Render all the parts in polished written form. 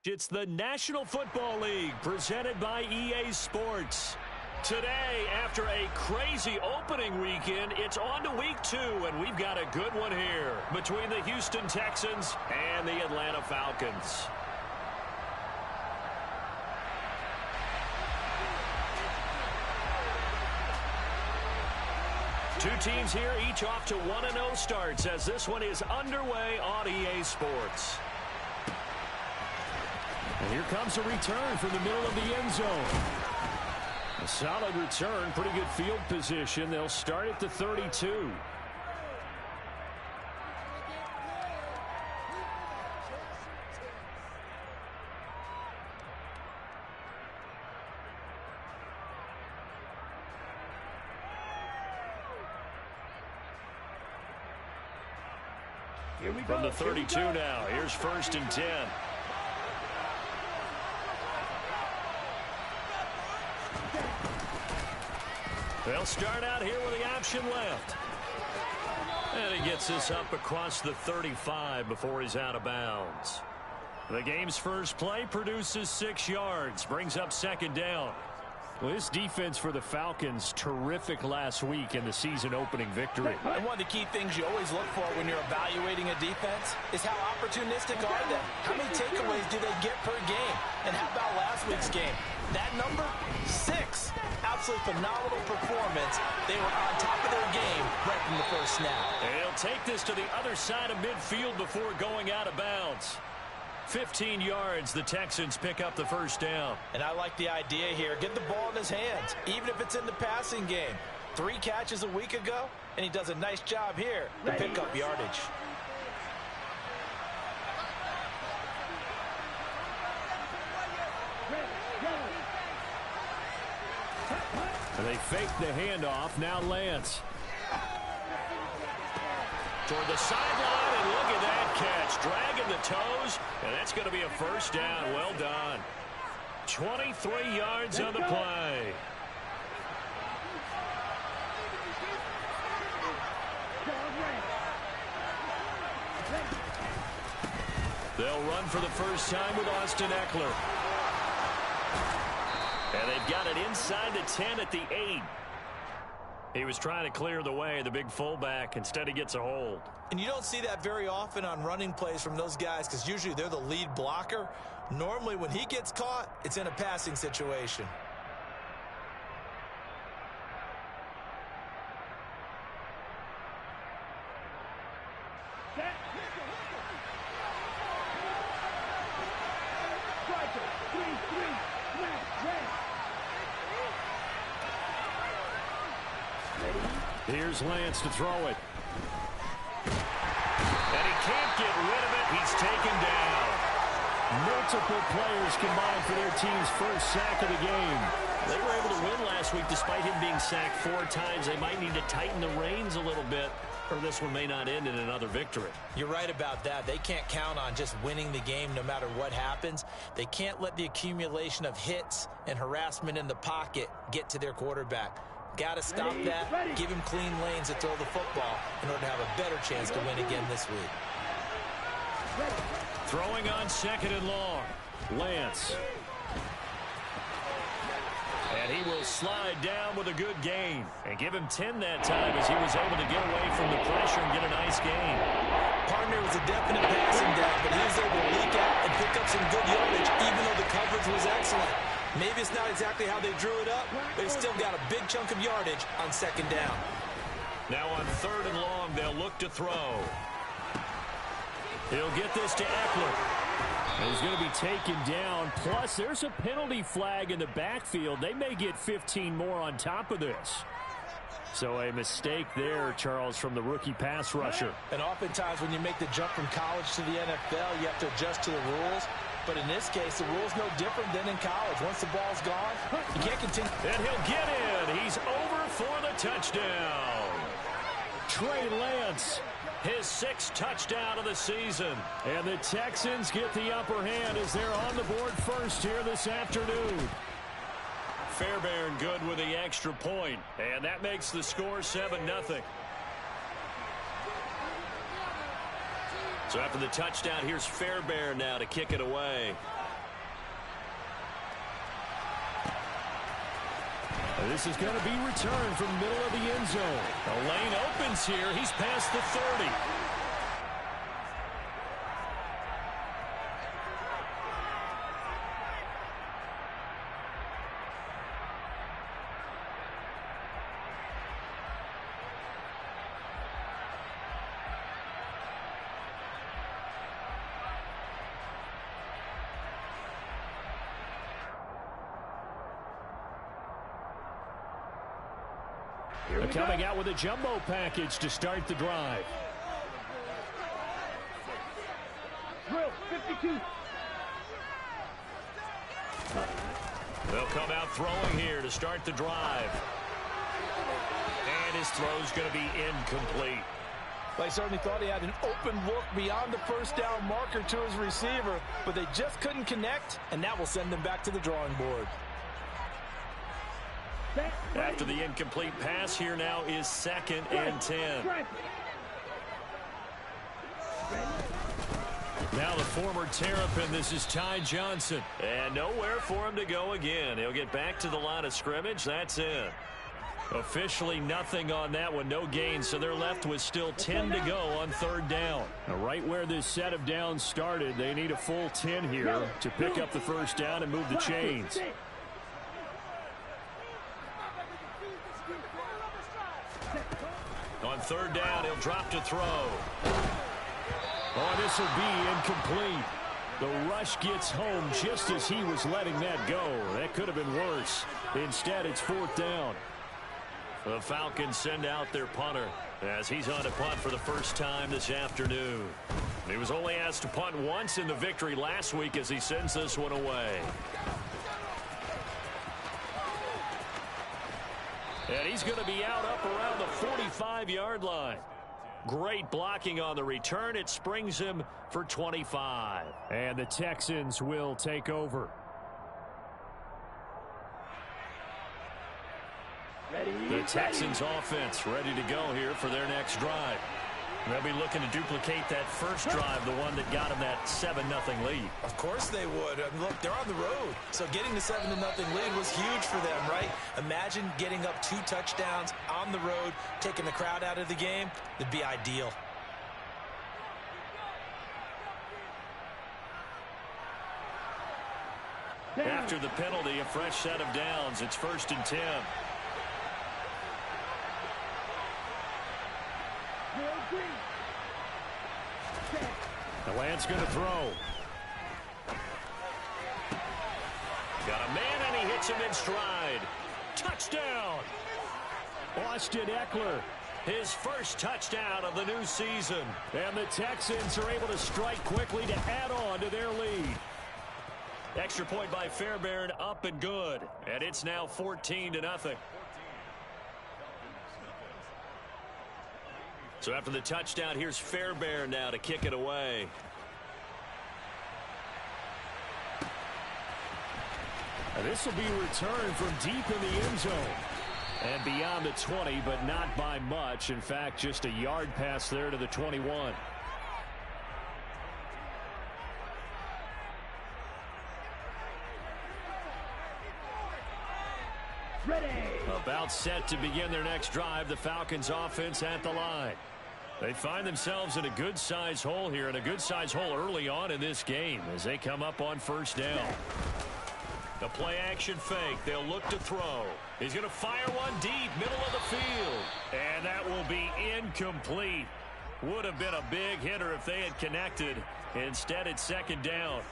It's the National Football League presented by EA Sports. Today, after a crazy opening weekend, it's on to week 2, and we've got a good one here between the Houston Texans and the Atlanta Falcons. Two teams here, each off to 1-0 starts as this one is underway on EA Sports. And here comes a return from the middle of the end zone. A solid return, pretty good field position. They'll start at the 32. From the 32 now, here's 1st and 10. They'll start out here with the option left. And he gets this up across the 35 before he's out of bounds. The game's first play produces 6 yards, brings up 2nd down. Well, this defense for the Falcons, terrific last week in the season-opening victory. And one of the key things you always look for when you're evaluating a defense is how opportunistic are they? How many takeaways do they get per game? And how about last week's game? That number, 6. Absolutely phenomenal performance. They were on top of their game right from the first snap. They'll take this to the other side of midfield before going out of bounds. 15 yards, the Texans pick up the 1st down. And I like the idea here. Get the ball in his hands, even if it's in the passing game. 3 catches a week ago, and he does a nice job here to pick up yardage. They fake the handoff. Now Lance. Toward the sideline, and look at that catch. Dragging the toes, and that's going to be a 1st down. Well done. 23 yards on the play. They'll run for the first time with Austin Eckler. And they've got it inside the 10 at the 8. He was trying to clear the way, the big fullback. Instead, he gets a hold. And you don't see that very often on running plays from those guys because usually they're the lead blocker. Normally, when he gets caught, it's in a passing situation. Here's Lance to throw it. And he can't get rid of it. He's taken down. Multiple players combined for their team's 1st sack of the game. They were able to win last week despite him being sacked 4 times. They might need to tighten the reins a little bit, or this one may not end in another victory. You're right about that. They can't count on just winning the game no matter what happens. They can't let the accumulation of hits and harassment in the pocket get to their quarterback. Got to stop that, give him clean lanes to throw the football in order to have a better chance to win again this week. Throwing on 2nd and long. Lance. And he will slide down with a good gain. And give him 10 that time as he was able to get away from the pressure and get a nice gain. Partner was a definite passing down, but he was able to leak out and pick up some good yardage, even though the coverage was excellent. Maybe it's not exactly how they drew it up, but he's still got a big chunk of yardage on 2nd down. Now on 3rd and long, they'll look to throw. He'll get this to Eckler. And he's going to be taken down. Plus, there's a penalty flag in the backfield. They may get 15 more on top of this. So a mistake there, Charles, from the rookie pass rusher. And oftentimes when you make the jump from college to the NFL, you have to adjust to the rules. But in this case, the rule's no different than in college. Once the ball's gone, you can't continue. And he'll get in. He's over for the touchdown. Trey Lance, his 6th touchdown of the season. And the Texans get the upper hand as they're on the board first here this afternoon. Fairbairn good with the extra point. And that makes the score 7-0. So after the touchdown, here's Fairbairn now to kick it away. And this is going to be returned from the middle of the end zone. The lane opens here. He's past the 30. Coming out with a jumbo package to start the drive. Drill 52. They'll come out throwing here to start the drive. And his throw's going to be incomplete. They certainly thought he had an open look beyond the first down marker to his receiver, but they just couldn't connect, and that will send them back to the drawing board. After the incomplete pass, here now is 2nd and 10. Now the former Terrapin, this is Ty Johnson. And nowhere for him to go again. He'll get back to the line of scrimmage. That's it. Officially nothing on that one, no gain, so they're left with still 10 to go on 3rd down. Now, right where this set of downs started, they need a full 10 here to pick up the first down and move the chains. On 3rd down, he'll drop to throw. Oh, this will be incomplete. The rush gets home just as he was letting that go. That could have been worse. Instead, it's 4th down. The Falcons send out their punter as he's on to punt for the first time this afternoon. He was only asked to punt once in the victory last week as he sends this one away. And he's going to be out up around the 45-yard line. Great blocking on the return. It springs him for 25. And the Texans will take over. The Texans offense ready to go here for their next drive. They'll be looking to duplicate that first drive, the one that got them that 7-0 lead. Of course they would. I mean, look, they're on the road. So getting the 7-0 lead was huge for them, right? Imagine getting up 2 touchdowns on the road, taking the crowd out of the game. It'd be ideal. After the penalty, a fresh set of downs. It's 1st and 10. The Lance going to throw. Got a man, and he hits him in stride. Touchdown! Austin Eckler, his first touchdown of the new season. And the Texans are able to strike quickly to add on to their lead. Extra point by Fairbairn, up and good. And it's now 14-0. So after the touchdown, here's Fairbairn now to kick it away. And this will be returned from deep in the end zone. And beyond the 20, but not by much. In fact, just a yard pass there to the 21. Ready. About set to begin their next drive, the Falcons offense at the line. They find themselves in a good-sized hole here, and a good-sized hole early on in this game as they come up on 1st down. The play-action fake. They'll look to throw. He's going to fire one deep, middle of the field. And that will be incomplete. Would have been a big hitter if they had connected. Instead, it's 2nd down.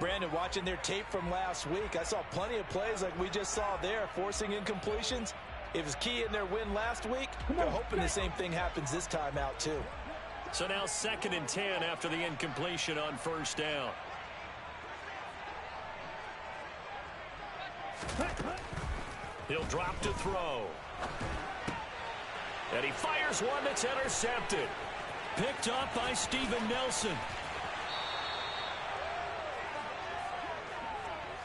Brandon, watching their tape from last week, I saw plenty of plays like we just saw there, forcing incompletions. It was key in their win last week. They're hoping the same thing happens this time out, too. So now 2nd and 10 after the incompletion on 1st down. He'll drop to throw. And he fires one that's intercepted. Picked up by Steven Nelson.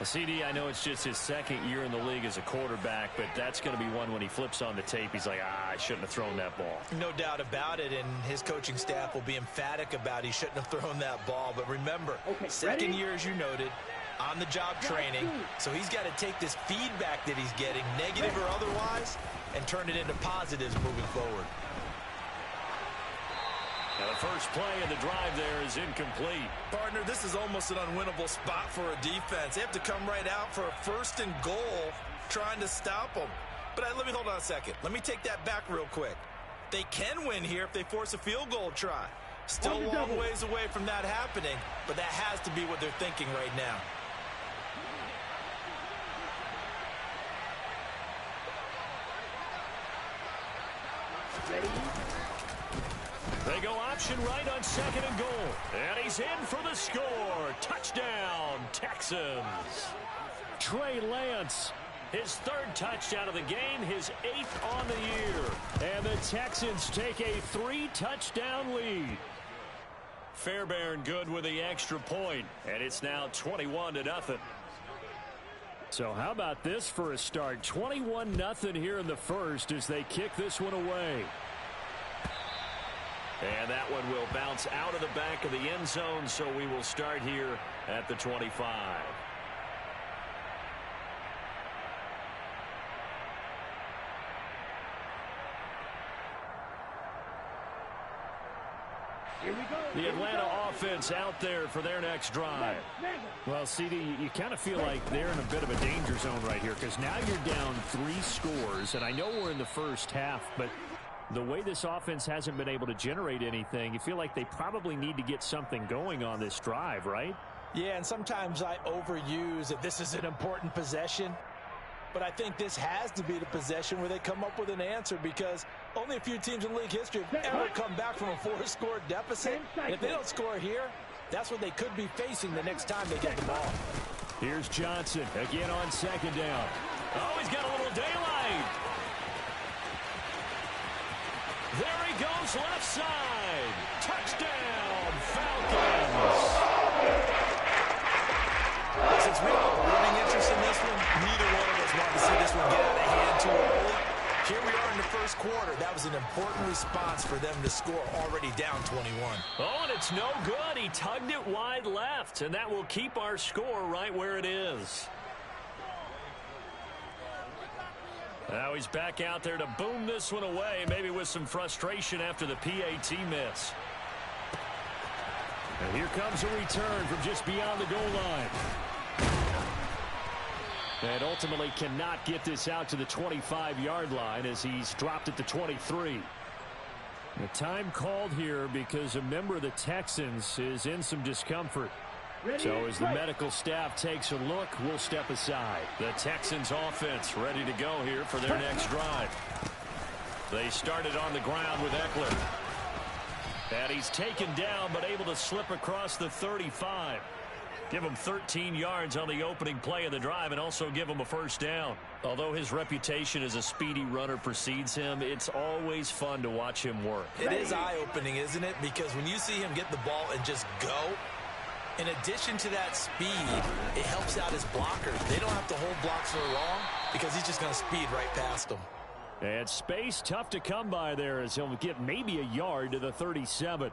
CD, I know it's just his 2nd year in the league as a quarterback, but that's going to be one when he flips on the tape. He's like, I shouldn't have thrown that ball. No doubt about it, and his coaching staff will be emphatic about he shouldn't have thrown that ball. But remember, okay, 2nd year, as you noted, on-the-job training, so he's got to take this feedback that he's getting, negative or otherwise, and turn it into positives moving forward. Now the first play of the drive there is incomplete. Partner, this is almost an unwinnable spot for a defense. They have to come right out for a 1st and goal trying to stop them. But let me hold on a second. Let me take that back real quick. They can win here if they force a field goal try. Still a long ways away from that happening, but that has to be what they're thinking right now. Ready? They go option right on 2nd and goal. And he's in for the score. Touchdown, Texans. Trey Lance, his 3rd touchdown of the game, his 8th on the year. And the Texans take a 3-touchdown lead. Fairbairn good with the extra point, and it's now 21-0. So how about this for a start? 21-0 here in the first as they kick this one away. And that one will bounce out of the back of the end zone, so we will start here at the 25. Here we go. The Atlanta offense out there for their next drive. Well, CD, you kind of feel like they're in a bit of a danger zone right here because now you're down 3 scores, and I know we're in the first half, but the way this offense hasn't been able to generate anything, you feel like they probably need to get something going on this drive, right? Yeah, and sometimes I overuse that this is an important possession. But I think this has to be the possession where they come up with an answer because only a few teams in league history have ever come back from a 4-score deficit. And if they don't score here, that's what they could be facing the next time they get the ball. Here's Johnson again on 2nd down. Oh, he's got a little daylight. There he goes left side. Touchdown, Falcons. Since we have a rooting interest in this one, neither one of us wanted to see this one get out of hand too early. Here we are in the first quarter. That was an important response for them to score already down 21. Oh, and it's no good. He tugged it wide left, and that will keep our score right where it is. Now he's back out there to boom this one away, maybe with some frustration after the PAT miss. And here comes a return from just beyond the goal line. And ultimately cannot get this out to the 25-yard line as he's dropped at the 23. The time called here because a member of the Texans is in some discomfort. So as the medical staff takes a look, we'll step aside. The Texans offense ready to go here for their next drive. They started on the ground with Eckler. And he's taken down but able to slip across the 35. Give him 13 yards on the opening play of the drive and also give him a first down. Although his reputation as a speedy runner precedes him, it's always fun to watch him work. It is eye-opening, isn't it? Because when you see him get the ball and just go, in addition to that speed, it helps out his blockers. They don't have to hold blocks for long because he's just going to speed right past them. And space tough to come by there as he'll get maybe a yard to the 37.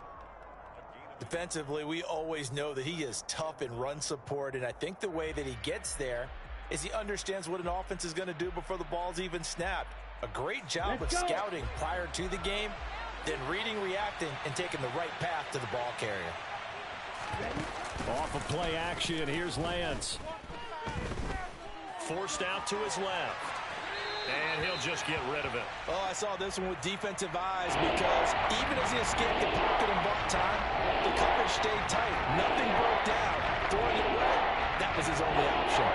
Defensively, we always know that he is tough in run support, and I think the way that he gets there is he understands what an offense is going to do before the ball's even snapped. A great job of scouting prior to the game, then reading, reacting, and taking the right path to the ball carrier. Off of play action, here's Lance. Forced out to his left. And he'll just get rid of it. Oh, I saw this one with defensive eyes because even as he escaped the pocket and bought time, the coverage stayed tight. Nothing broke down. Throwing it away, that was his only option.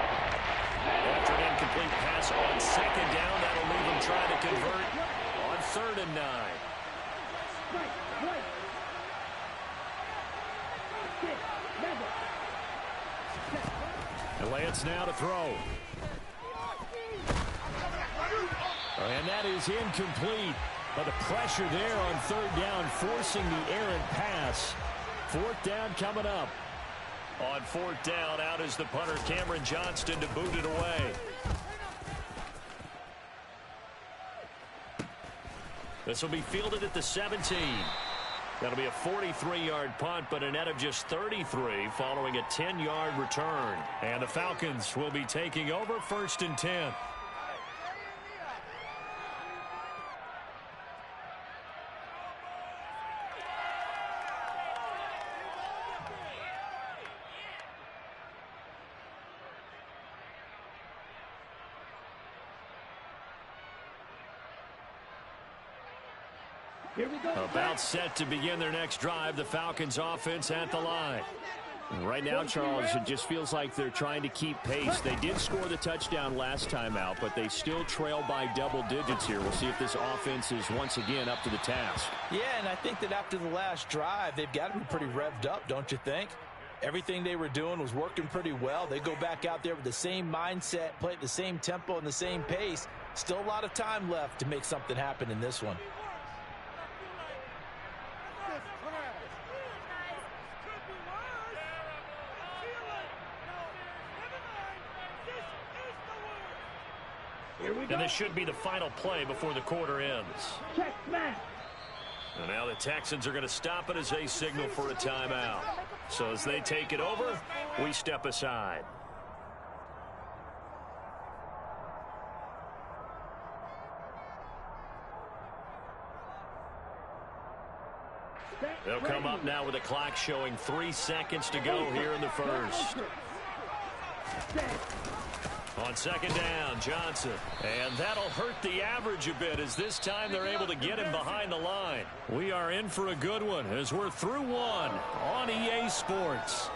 After an incomplete pass on 2nd down, that'll leave him trying to convert on 3rd and 9. And Lance now to throw. And that is incomplete. But the pressure there on 3rd down, forcing the errant pass. 4th down coming up. On 4th down, out is the punter, Cameron Johnston, to boot it away. This will be fielded at the 17. That'll be a 43-yard punt, but a net of just 33 following a 10-yard return. And the Falcons will be taking over 1st and 10. Here we go. About set to begin their next drive, the Falcons offense at the line. Right now, Charles, it just feels like they're trying to keep pace. They did score the touchdown last time out, but they still trail by double digits here. We'll see if this offense is once again up to the task. Yeah, and I think that after the last drive, they've got to be pretty revved up, don't you think? Everything they were doing was working pretty well. They go back out there with the same mindset, play at the same tempo and the same pace. Still a lot of time left to make something happen in this one. And this should be the final play before the quarter ends. Check, smash. And now the Texans are going to stop it as they signal for a timeout. So as they take it over, we step aside. They'll come up now with the clock showing 3 seconds to go here in the first. On 2nd down, Johnson. And that'll hurt the average a bit as this time they're able to get him behind the line. We are in for a good one as we're through one on EA Sports.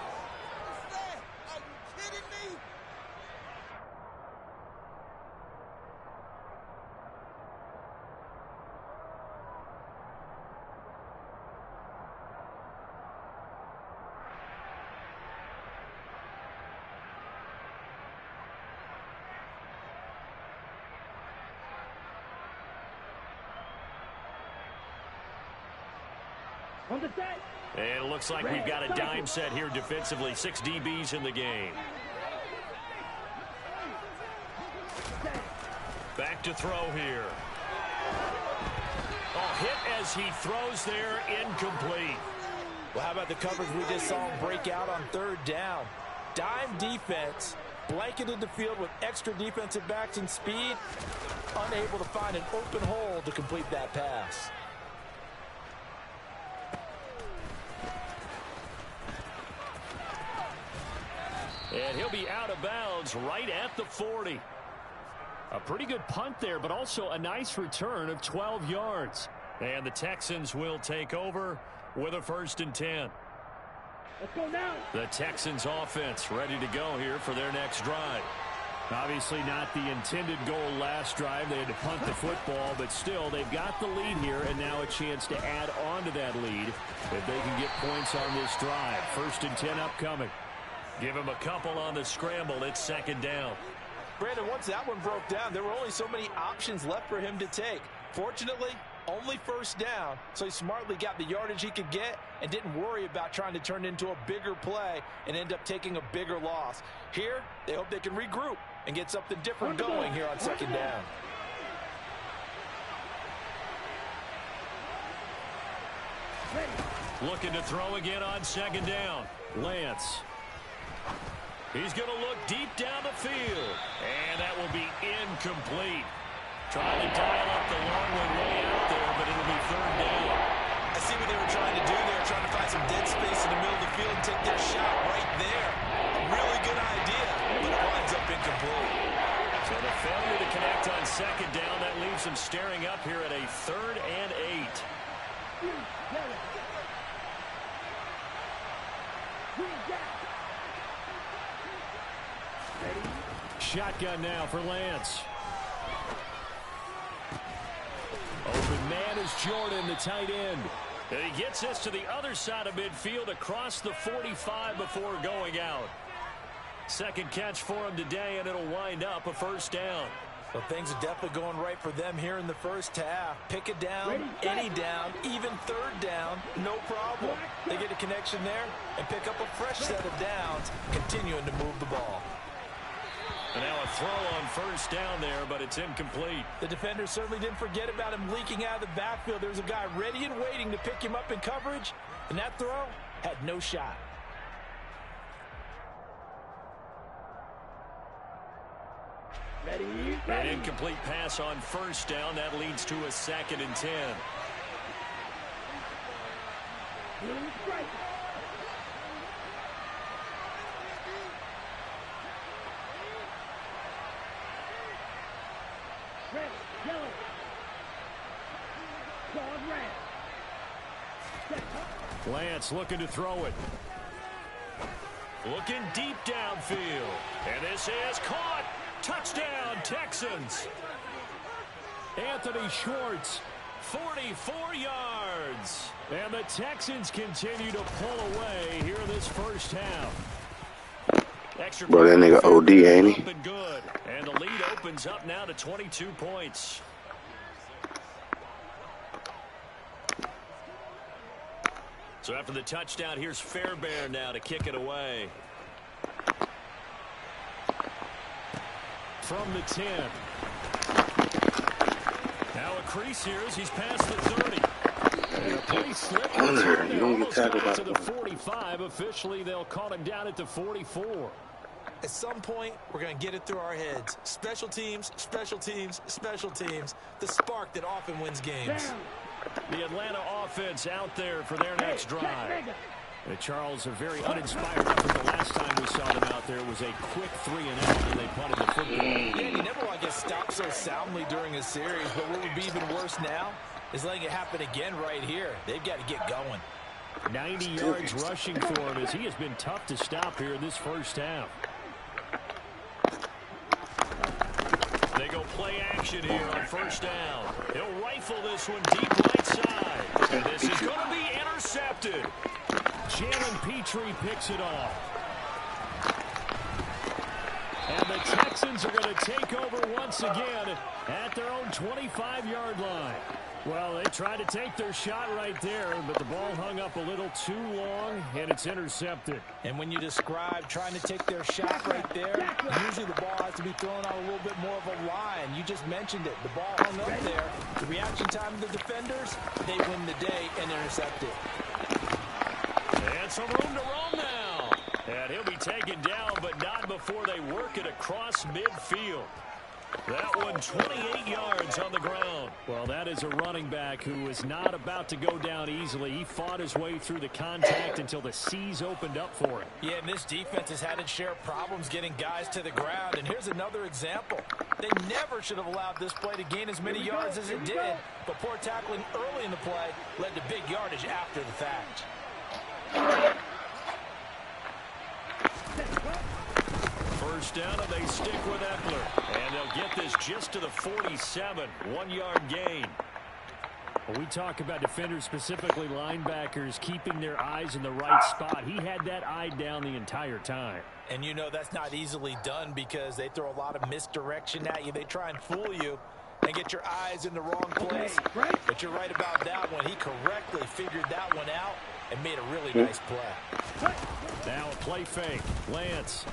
On the set. And it looks like we've got a dime set here defensively. 6 DBs in the game. Back to throw here. Oh, hit as he throws there, incomplete. Well, how about the coverage we just saw him break out on 3rd down? Dime defense, blanketed the field with extra defensive backs and speed, unable to find an open hole to complete that pass. And he'll be out of bounds right at the 40. A pretty good punt there, but also a nice return of 12 yards. And the Texans will take over with a 1st and 10. Let's go now. The Texans offense ready to go here for their next drive. Obviously not the intended goal last drive. They had to punt the football, but still they've got the lead here and now a chance to add on to that lead if they can get points on this drive. 1st and 10 upcoming. Give him a couple on the scramble. It's 2nd down. Brandon, once that one broke down, there were only so many options left for him to take. Fortunately, only 1st down, so he smartly got the yardage he could get and didn't worry about trying to turn it into a bigger play and end up taking a bigger loss. Here, they hope they can regroup and get something different going here on 2nd down. Looking to throw again on 2nd down. Lance. He's going to look deep down the field. And that will be incomplete. Trying to dial up the long one way out there, but it'll be 3rd down. I see what they were trying to do there, trying to find some dead space in the middle of the field and take their shot right there. A really good idea, but it winds up incomplete. So the failure to connect on 2nd down, that leaves them staring up here at a 3rd and 8. Shotgun now for Lance. Open man is Jordan, the tight end. And he gets this to the other side of midfield across the 45 before going out. 2nd catch for him today, and it'll wind up a 1st down. Well, things are definitely going right for them here in the first half. Pick it down, any down, even 3rd down, no problem. They get a connection there and pick up a fresh set of downs, continuing to move the ball. And now a throw on first down there, but it's incomplete. The defender certainly didn't forget about him leaking out of the backfield. There was a guy ready and waiting to pick him up in coverage, and that throw had no shot. An incomplete pass on first down. That leads to a 2nd and 10. Red, yellow. Guard red. Lance looking to throw it. Looking deep downfield. And this is caught. Touchdown, Texans. Anthony Schwartz, 44 yards. And the Texans continue to pull away here in this first half. Extra Bro, that nigga OD, ain't he? Good. And the lead opens up now to 22 points. So after the touchdown, here's Fairbairn now to kick it away. From the 10. Now a crease here as he's past the 30. And a play slip. You don't get tackled by to the 45. Officially, they'll call him down at the 44. At some point, we're going to get it through our heads. Special teams, special teams, special teams. The spark that often wins games. The Atlanta offense out there for their next drive. Charles, are very uninspired after the last time we saw them out there. It was a quick 3-and-out when they punted the football. Yeah, you never want to get stopped so soundly during a series, but what would be even worse now is letting it happen again right here. They've got to get going. 90 yards rushing for him as he has been tough to stop here in this first half. They go play action here on first down. He'll rifle this one deep right side. And this is going to be intercepted. Jalen Petrie picks it off. And the Texans are going to take over once again at their own 25-yard line. Well, they tried to take their shot right there, but the ball hung up a little too long, and it's intercepted. And when you describe trying to take their shot right there, usually the ball has to be thrown on a little bit more of a line. You just mentioned it. The ball hung up there. The reaction time of the defenders, they win the day and intercept it. And some room to roam now. And he'll be taken down, but not before they work it across midfield. That one 28 yards on the ground. Well, that is a running back who is not about to go down easily. He fought his way through the contact until the C's opened up for him. Yeah, and this defense has had its share of problems getting guys to the ground. And here's another example. They never should have allowed this play to gain as many yards as it did. But poor tackling early in the play led to big yardage after the fact. First down, and they stick with Eckler. And they'll get this just to the 47. 1-yard gain. When we talk about defenders, specifically linebackers, keeping their eyes in the right spot, he had that eye down the entire time. And you know that's not easily done because they throw a lot of misdirection at you. They try and fool you and get your eyes in the wrong place. But you're right about that one. He correctly figured that one out and made a really nice play. Now a play fake. Lance.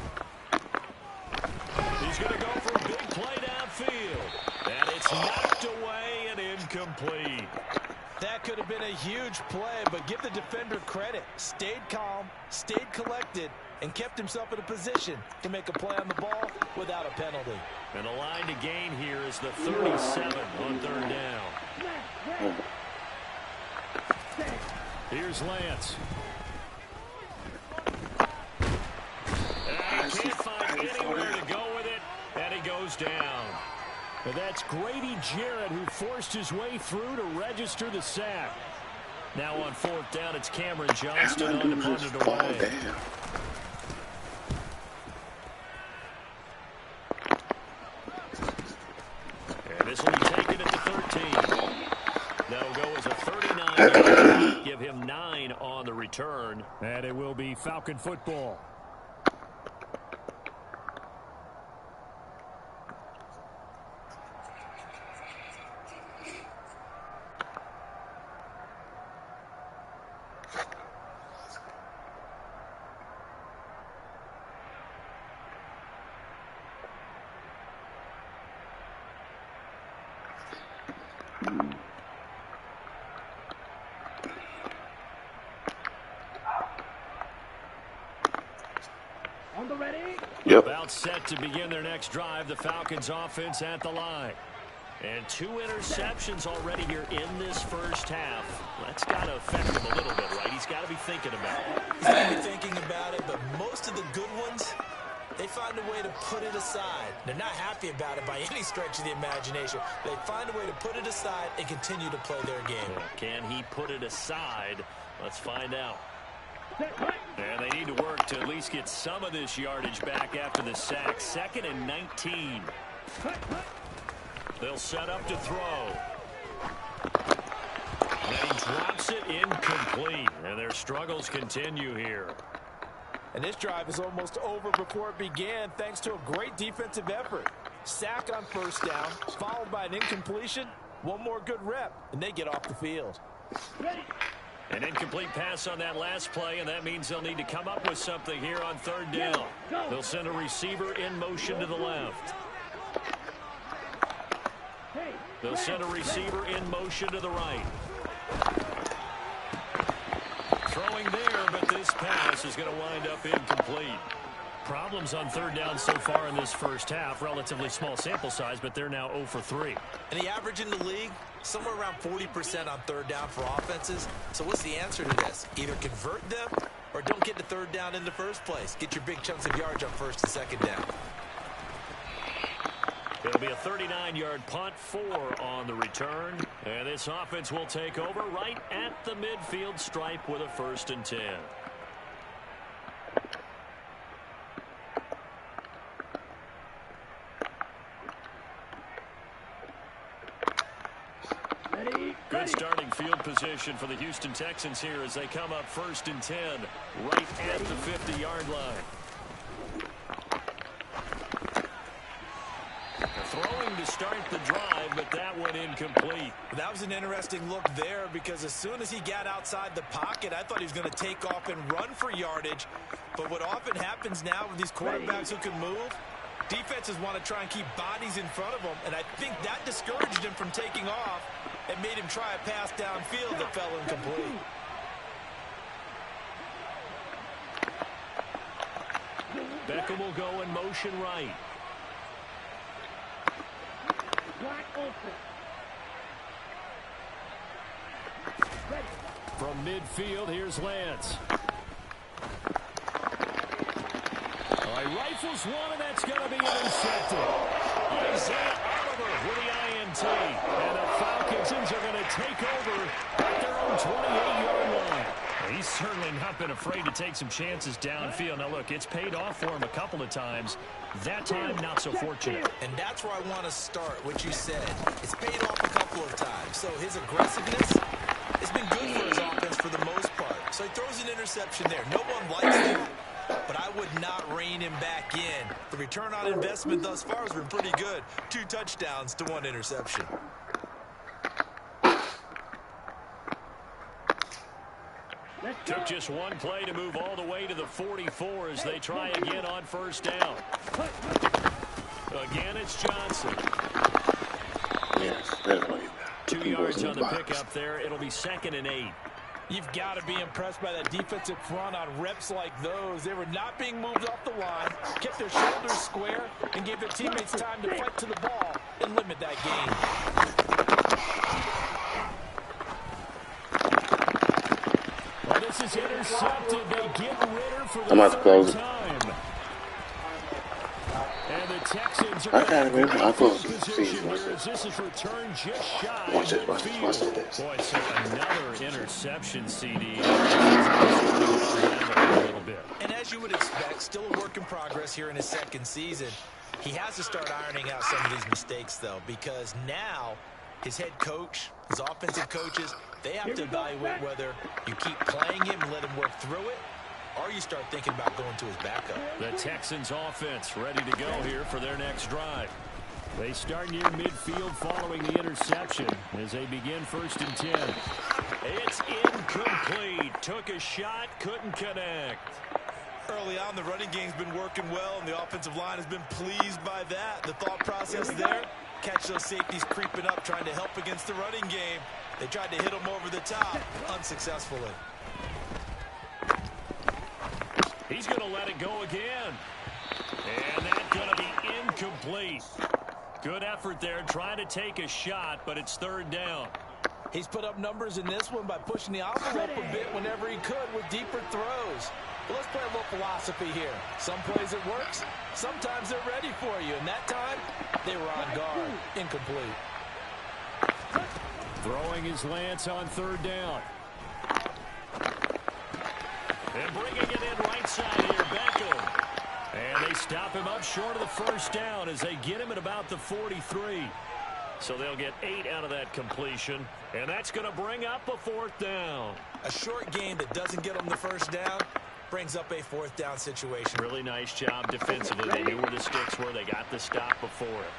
He's going to go for a big play downfield. And it's knocked away and incomplete. That could have been a huge play, but give the defender credit. Stayed calm, stayed collected, and kept himself in a position to make a play on the ball without a penalty. And the line to gain here is the 37 on third down. Here's Lance. And he can't find anywhere to go with it, and he goes down. But that's Grady Jarrett who forced his way through to register the sack. Now on fourth down, it's Cameron Johnston on to punt it away. And this will be taken at the 13. That'll go as a 39. Give him 9 on the return. And it will be Falcon football. On the ready. Yep. About set to begin their next drive. The Falcons offense at the line. And 2 interceptions already here in this first half. That's got to affect him a little bit, right? He's got to be thinking about it. He's got to be thinking about it, but most of the good ones, they find a way to put it aside. They're not happy about it by any stretch of the imagination. They find a way to put it aside and continue to play their game. Can he put it aside? Let's find out. And they need to work to at least get some of this yardage back after the sack. 2nd and 19. They'll set up to throw. And he drops it incomplete. And their struggles continue here. And this drive is almost over before it began thanks to a great defensive effort. Sack on first down, followed by an incompletion. One more good rep, and they get off the field. An incomplete pass on that last play, and that means they'll need to come up with something here on 3rd down. They'll send a receiver in motion to the left. They'll send a receiver in motion to the right. Throwing there, but this pass is going to wind up incomplete. Problems on 3rd down so far in this first half. Relatively small sample size, but they're now 0 for 3. And the average in the league, somewhere around 40% on 3rd down for offenses. So what's the answer to this? Either convert them or don't get to 3rd down in the first place. Get your big chunks of yards on 1st and 2nd down. It'll be a 39-yard punt, 4 on the return. And this offense will take over right at the midfield stripe with a 1st and 10. Good starting field position for the Houston Texans here as they come up 1st and 10 right at the 50-yard line. Throwing to start the drive, but that one incomplete. That was an interesting look there because as soon as he got outside the pocket, I thought he was going to take off and run for yardage. But what often happens now with these quarterbacks who can move, defenses want to try and keep bodies in front of them, and I think that discouraged him from taking off and made him try a pass downfield that fell incomplete. Beckham will go in motion right. From midfield, here's Lance. All right, rifles one, and that's going to be intercepted. Isaiah Oliver with the INT. And the Falcons are going to take over at their own 28-yard line. He's certainly not been afraid to take some chances downfield. Now, look, it's paid off for him a couple of times. That time, not so fortunate. And that's where I want to start, what you said. It's paid off a couple of times. So his aggressiveness has been good for his offense for the most part. So he throws an interception there. No one likes that, but I would not rein him back in. The return on investment thus far has been pretty good. 2 touchdowns to 1 interception. Took just one play to move all the way to the 44 as they try again on 1st down. Again, it's Johnson. Yes, that's what 2 yards on the pickup there. It'll be 2nd and 8. You've got to be impressed by that defensive front on reps like those. They were not being moved off the line, kept their shoulders square, and gave their teammates time to fight to the ball and limit that gain. This is intercepted. They get Ritter for the 3rd time. And the Texans are position here as this is returned just shy of the field. Boy, so another interception, CD. And as you would expect, still a work in progress here in his 2nd season. He has to start ironing out some of these mistakes, though, because now his head coach, his offensive coaches, they have to evaluate whether you keep playing him and let him work through it, or you start thinking about going to his backup. The Texans offense ready to go here for their next drive. They start near midfield following the interception as they begin 1st and 10. It's incomplete. Took a shot, couldn't connect. Early on, the running game's been working well, and the offensive line has been pleased by that. The thought process there, catch those safeties creeping up, trying to help against the running game. They tried to hit him over the top, unsuccessfully. He's going to let it go again. And that's going to be incomplete. Good effort there, trying to take a shot, but it's third down. He's put up numbers in this one by pushing the envelope a bit whenever he could with deeper throws. But let's play a little philosophy here. Some plays it works, sometimes they're ready for you. And that time, they were on guard. Incomplete. Throwing his Lance on third down. And bringing it in right side here, Beckham. And they stop him up short of the first down as they get him at about the 43. So they'll get 8 out of that completion. And that's going to bring up a fourth down. A short game that doesn't get them the first down brings up a fourth down situation. Really nice job defensively. They knew where the sticks were. They got the stop before it.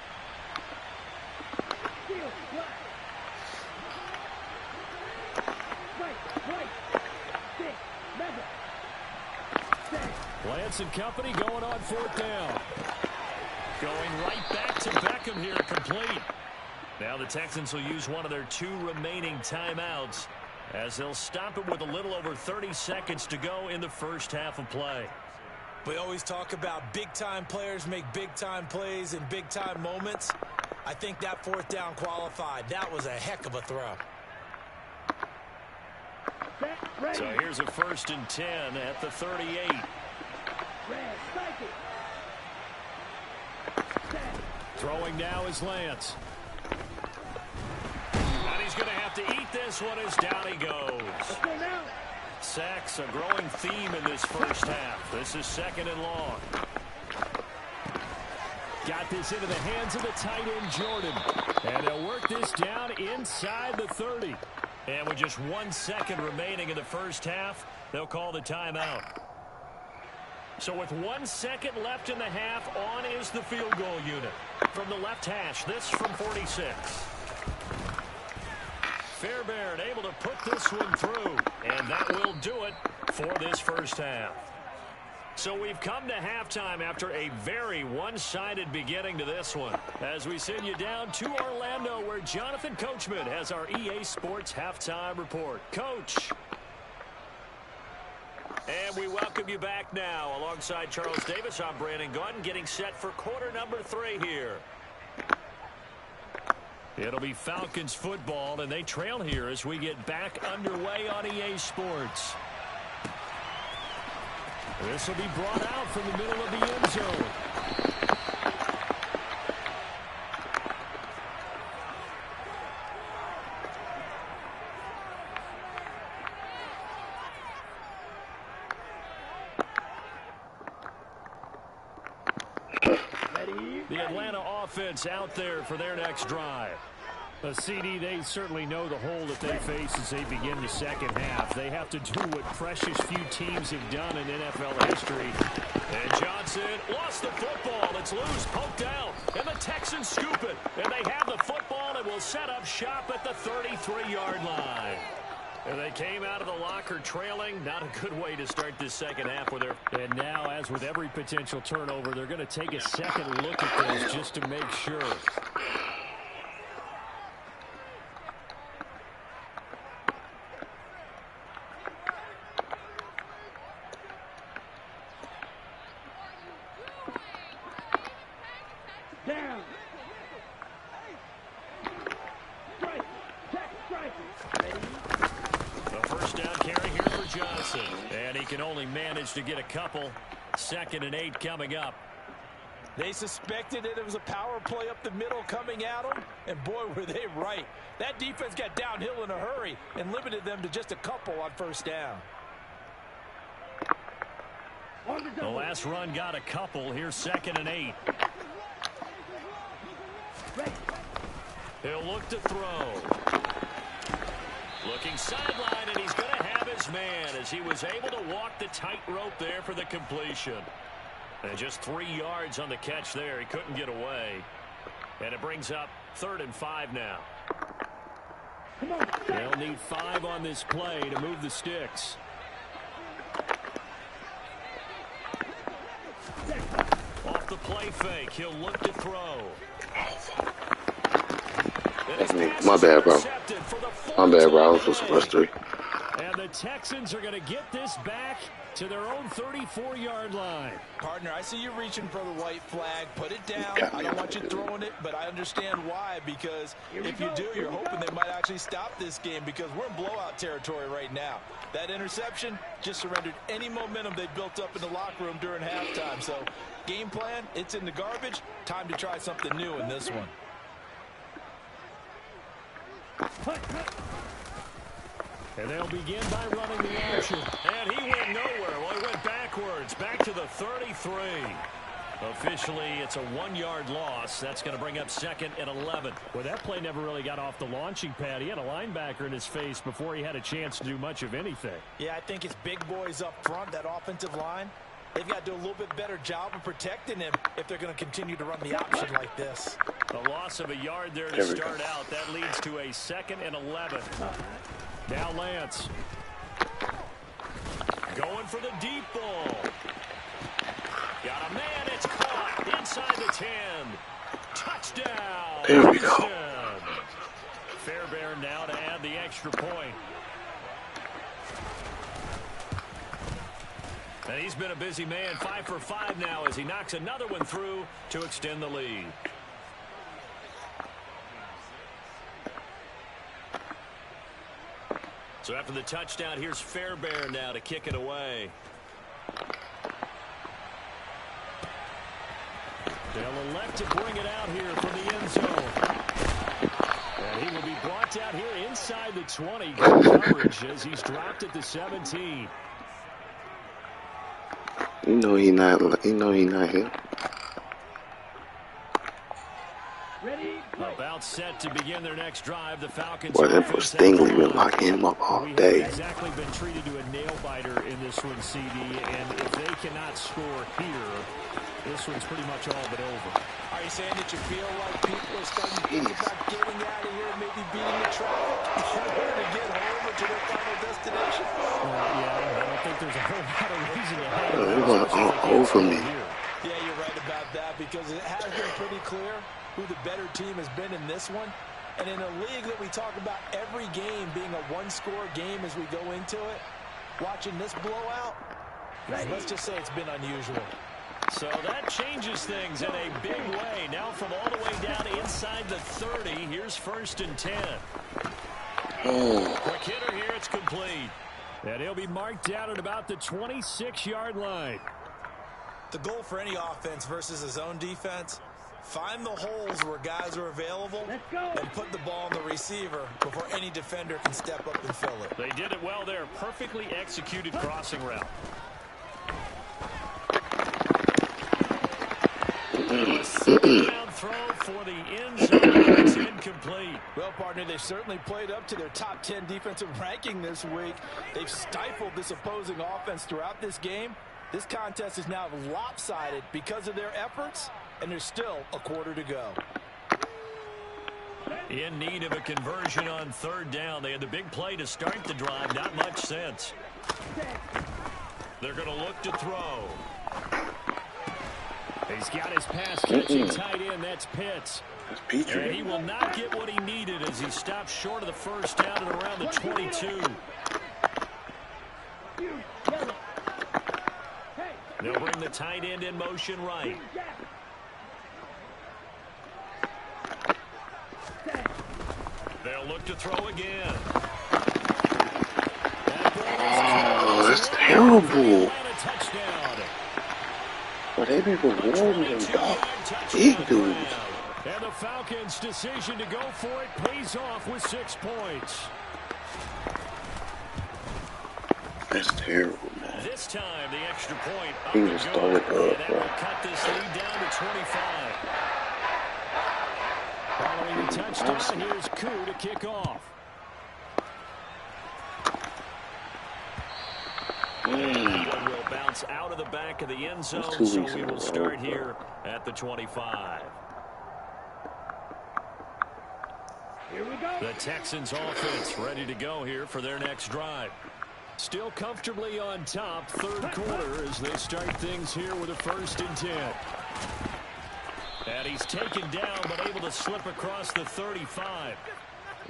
Lance and company going on fourth down. Going right back to Beckham here, complete. Now the Texans will use one of their 2 remaining timeouts as they'll stop it with a little over 30 seconds to go in the first half of play. We always talk about big-time players make big-time plays in big-time moments. I think that fourth down qualified. That was a heck of a throw. So here's a 1st and 10 at the 38. Throwing now is Lance. And he's going to have to eat this one as down he goes. Sacks, a growing theme in this first half. This is 2nd and long. Got this into the hands of the tight end, Jordan. And they'll work this down inside the 30. And with just 1 second remaining in the first half, they'll call the timeout. So with 1 second left in the half, on is the field goal unit. From the left hash, this from 46. Fairbairn able to put this one through, and that will do it for this first half. So we've come to halftime after a very one-sided beginning to this one, as we send you down to Orlando, where Jonathan Coachman has our EA Sports Halftime Report. Coach. And we welcome you back now. Alongside Charles Davis, I'm Brandon Gordon, getting set for quarter number 3 here. It'll be Falcons football, and they trail here as we get back underway on EA Sports. This will be brought out from the middle of the end zone. The Atlanta offense out there for their next drive. CD, they certainly know the hole that they face as they begin the second half. They have to do what precious few teams have done in NFL history. And Johnson lost the football. It's loose, poked out, and the Texans scoop it. And they have the football and will set up shop at the 33-yard line. And they came out of the locker trailing. Not a good way to start this second half with her. And now, as with every potential turnover, they're going to take a second look at this just to make sure. Down. The first down carry here for Johnson. And he can only manage to get a couple. 2nd and 8 coming up. They suspected that it was a power play up the middle coming at them, and boy, were they right. That defense got downhill in a hurry and limited them to just a couple on first down. The last run got a couple. Here's 2nd and 8. He'll look to throw. Looking sideline, and he's going to have his man as he was able to walk the tightrope there for the completion. And just 3 yards on the catch there. He couldn't get away. And it brings up 3rd and 5 now. They'll need 5 on this play to move the sticks. Off the play fake, he'll look to throw. My bad, bro. My bad, bro. I was supposed to rush 3. And the Texans are going to get this back to their own 34-yard line. Partner, I see you reaching for the white flag. Put it down. I don't want you throwing it, but I understand why. Because if you do, you're hoping they might actually stop this game because we're in blowout territory right now. That interception just surrendered any momentum they built up in the locker room during halftime. So, game plan, it's in the garbage. Time to try something new in this one. And they'll begin by running the action. And he went nowhere. Well, he went backwards. Back to the 33. Officially, it's a 1-yard loss. That's going to bring up 2nd and 11. Well, that play never really got off the launching pad. He had a linebacker in his face before he had a chance to do much of anything. Yeah, I think it's big boys up front, that offensive line. They've got to do a little bit better job of protecting him if they're going to continue to run the option like this. A loss of a yard there to start out. That leads to a 2nd and 11. Now Lance. Going for the deep ball. Got a man. It's caught inside the 10. Touchdown. There we go. Fairbairn now to add the extra point. And he's been a busy man. 5 for 5 now as he knocks another one through to extend the lead. So after the touchdown, here's Fairbairn now to kick it away. They'll elect to bring it out here from the end zone. And he will be brought out here inside the 20. Good coverage as he's dropped at the 17. You know he not here. About set to begin their next drive. The Falcons. Boy, that was Stingley been locking him up all day. Exactly been treated to a nail biter in this one, CD. And if they cannot score here, this one's pretty much all but over. Are you saying that you feel like people are starting to think about getting out of here and maybe beating the traffic in order to get home or to their final destination? Yeah, I don't think there's a whole lot of reason to head They're going all over me. Yeah, you're right about that because it has been pretty clear who the better team has been in this one. And in a league that we talk about every game being a one-score game as we go into it, watching this blowout, let's just say it's been unusual. So that changes things in a big way. Now from all the way down inside the 30, here's 1st and 10. Quick hitter here, it's complete. And he'll be marked down at about the 26-yard line. The goal for any offense versus his own defense, find the holes where guys are available and put the ball on the receiver before any defender can step up and fill it. They did it well there. Perfectly executed crossing route. Down throw for the end zone. It's incomplete. Well, partner, they've certainly played up to their top 10 defensive ranking this week. They've stifled this opposing offense throughout this game. This contest is now lopsided because of their efforts, and there's still a quarter to go. In need of a conversion on 3rd down. They had the big play to start the drive. Not much sense. They're going to look to throw. He's got his pass catching tight end. That's Pitts. That's Petrie. And he will not get what he needed as he stops short of the 1st down at around the 22. They'll bring the tight end in motion right. They'll look to throw again. Oh, that's terrible. But they been rewarding them, dog. Big dude. And the Falcons' decision to go for it pays off with 6 points. That's terrible, man. This time, the extra point up He the just goal. throw it up, And that bro. will cut this lead down to 25. Following the touchdown, here's Koo to kick off. That will bounce out of the back of the end zone, so we will start here at the 25. Here we go. The Texans offense ready to go here for their next drive. Still comfortably on top, 3rd quarter as they start things here with a 1st and 10. And he's taken down, but able to slip across the 35.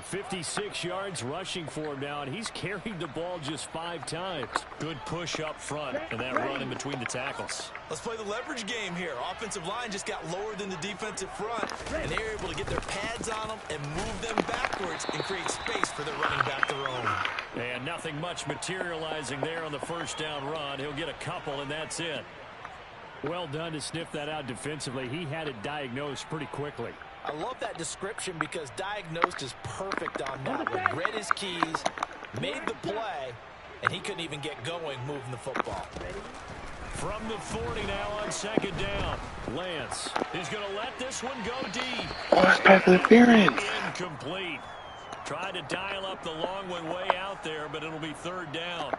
56 yards rushing for him now, and he's carried the ball just 5 times. Good push up front, and that run in between the tackles. Let's play the leverage game here. Offensive line just got lower than the defensive front, and they're able to get their pads on them and move them backwards and create space for their running back to roam. And nothing much materializing there on the first down run. He'll get a couple, and that's it. Well done to sniff that out defensively. He had it diagnosed pretty quickly. I love that description because diagnosed is perfect on that one. Read his keys, made the play, and he couldn't even get going moving the football. From the 40 now on second down. Lance is going to let this one go deep. Oh, that's pass interference. Incomplete. Tried to dial up the long one way out there, but it'll be third down.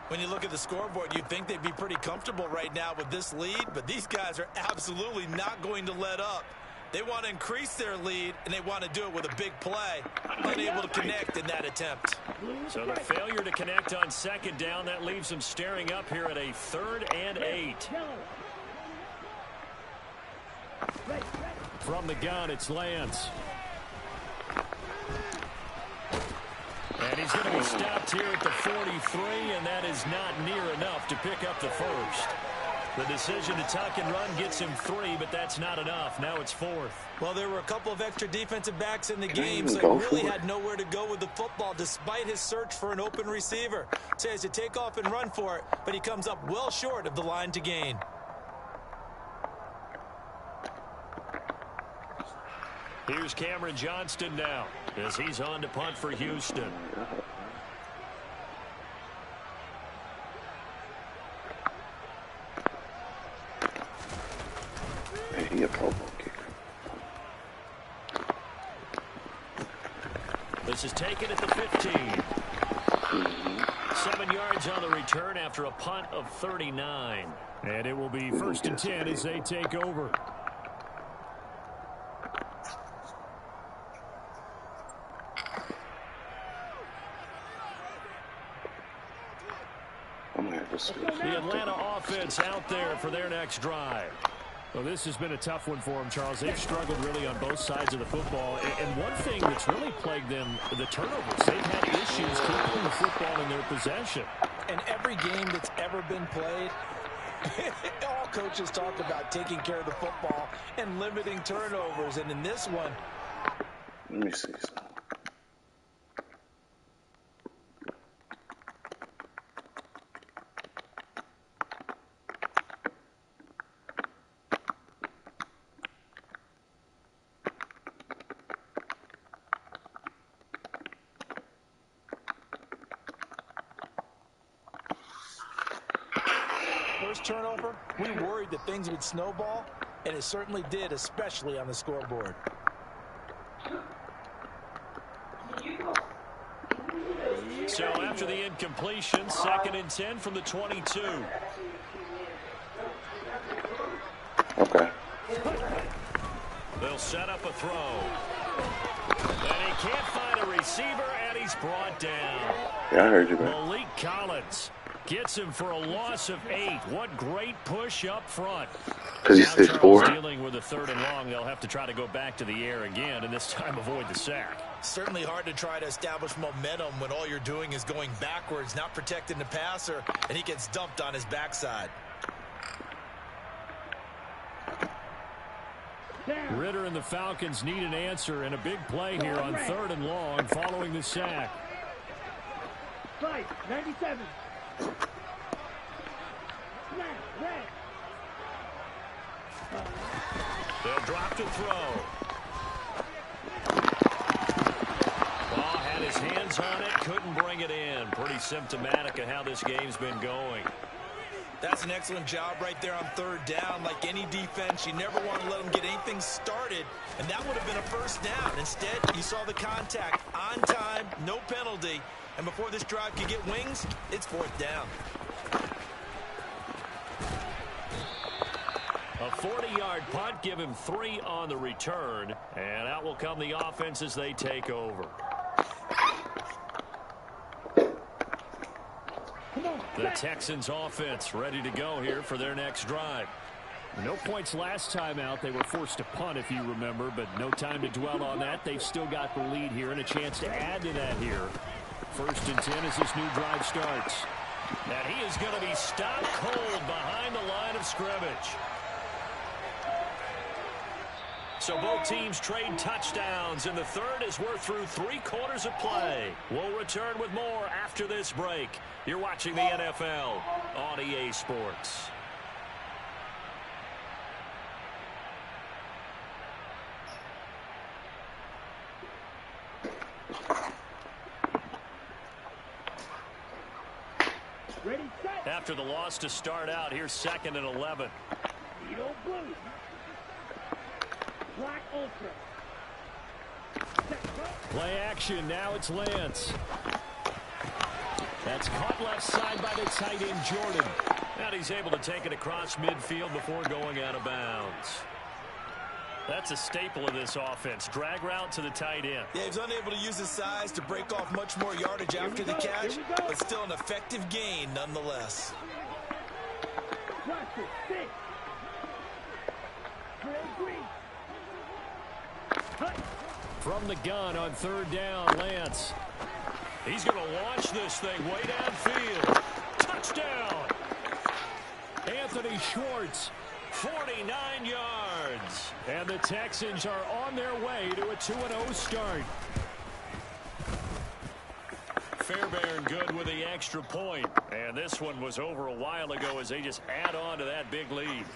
When you look at the scoreboard, you'd think they'd be pretty comfortable right now with this lead, but these guys are absolutely not going to let up. They want to increase their lead, and they want to do it with a big play. Unable to connect in that attempt. So the failure to connect on second down, that leaves them staring up here at a 3rd and 8. From the gun, it's Lance. And he's going to be stopped here at the 43, and that is not near enough to pick up the first. The decision to tuck and run gets him 3, but that's not enough. Now it's 4th. Well, there were a couple of extra defensive backs in the game, so he really had nowhere to go with the football despite his search for an open receiver. So he has to take off and run for it, but he comes up well short of the line to gain. Here's Cameron Johnston now as he's on to punt for Houston. He a Pro Bowl kicker. This is taken at the 15. 7 yards on the return after a punt of 39. And it will be 1st and 10 as they take over. The Atlanta offense out there for their next drive. Well, this has been a tough one for them, Charles. They've struggled really on both sides of the football. And one thing that's really plagued them, the turnovers. They've had issues keeping the football in their possession. And every game that's ever been played, all coaches talk about taking care of the football and limiting turnovers. And in this one, let me see something. first turnover, we worried that things would snowball, and it certainly did, especially on the scoreboard. So after the incompletion, 2nd and 10 from the 22. Okay. They'll set up a throw. And he can't find a receiver, and he's brought down. Yeah, I heard you, man. Malik Collins gets him for a loss of 8. What great push up front. Because he's 6'4". Dealing with a 3rd and long, they'll have to try to go back to the air again, and this time avoid the sack. Certainly hard to try to establish momentum when all you're doing is going backwards, not protecting the passer, and he gets dumped on his backside. Ritter and the Falcons need an answer, and a big play here on 3rd and long following the sack. Fight, 97. They'll drop to throw. Ball had his hands on it, couldn't bring it in. Pretty symptomatic of how this game's been going. That's an excellent job right there on 3rd down. Like any defense, you never want to let them get anything started, and that would have been a 1st down. Instead, you saw the contact on time, no penalty, and before this drive could get wings, it's 4th down. A 40-yard punt, give him 3 on the return, and out will come the offense as they take over. The Texans offense ready to go here for their next drive. No points last time out. They were forced to punt, if you remember, but no time to dwell on that. They've still got the lead here and a chance to add to that here. 1st and 10 as this new drive starts. And he is going to be stopped cold behind the line of scrimmage. So both teams trade touchdowns in the third as we're through 3 quarters of play. We'll return with more after this break. You're watching the NFL on EA Sports. Ready, set. After the loss to start out, here's 2nd and 11. Eagle blue. Black ultra. Play action. Now it's Lance. That's caught left side by the tight end, Jordan. And he's able to take it across midfield before going out of bounds. That's a staple of this offense. Drag route to the tight end. Yeah, he's unable to use his size to break off much more yardage after the catch, but still an effective gain nonetheless. From the gun on 3rd down, Lance. He's going to launch this thing way downfield. Touchdown! Anthony Schwartz, 49 yards. and the Texans are on their way to a 2-0 start. Fairbairn good with the extra point. And this one was over a while ago as they just add on to that big lead.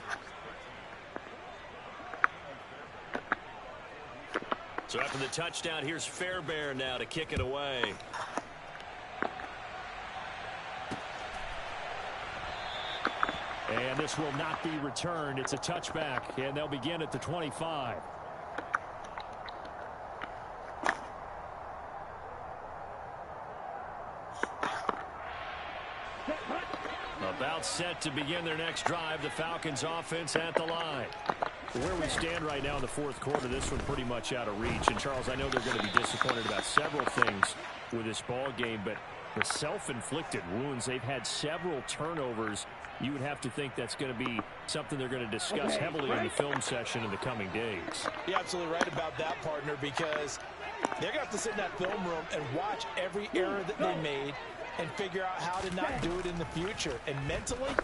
So after the touchdown, here's Fairbairn now to kick it away. And this will not be returned. It's a touchback, and they'll begin at the 25. About set to begin their next drive. The Falcons offense at the line. Where we stand right now in the 4th quarter, this one pretty much out of reach. And, Charles, I know they're going to be disappointed about several things with this ball game, but the self-inflicted wounds, they've had several turnovers. You would have to think that's going to be something they're going to discuss heavily in the film session in the coming days. You're absolutely right about that, partner, because they're going to have to sit in that film room and watch every error that they made and figure out how to not do it in the future. And mentally,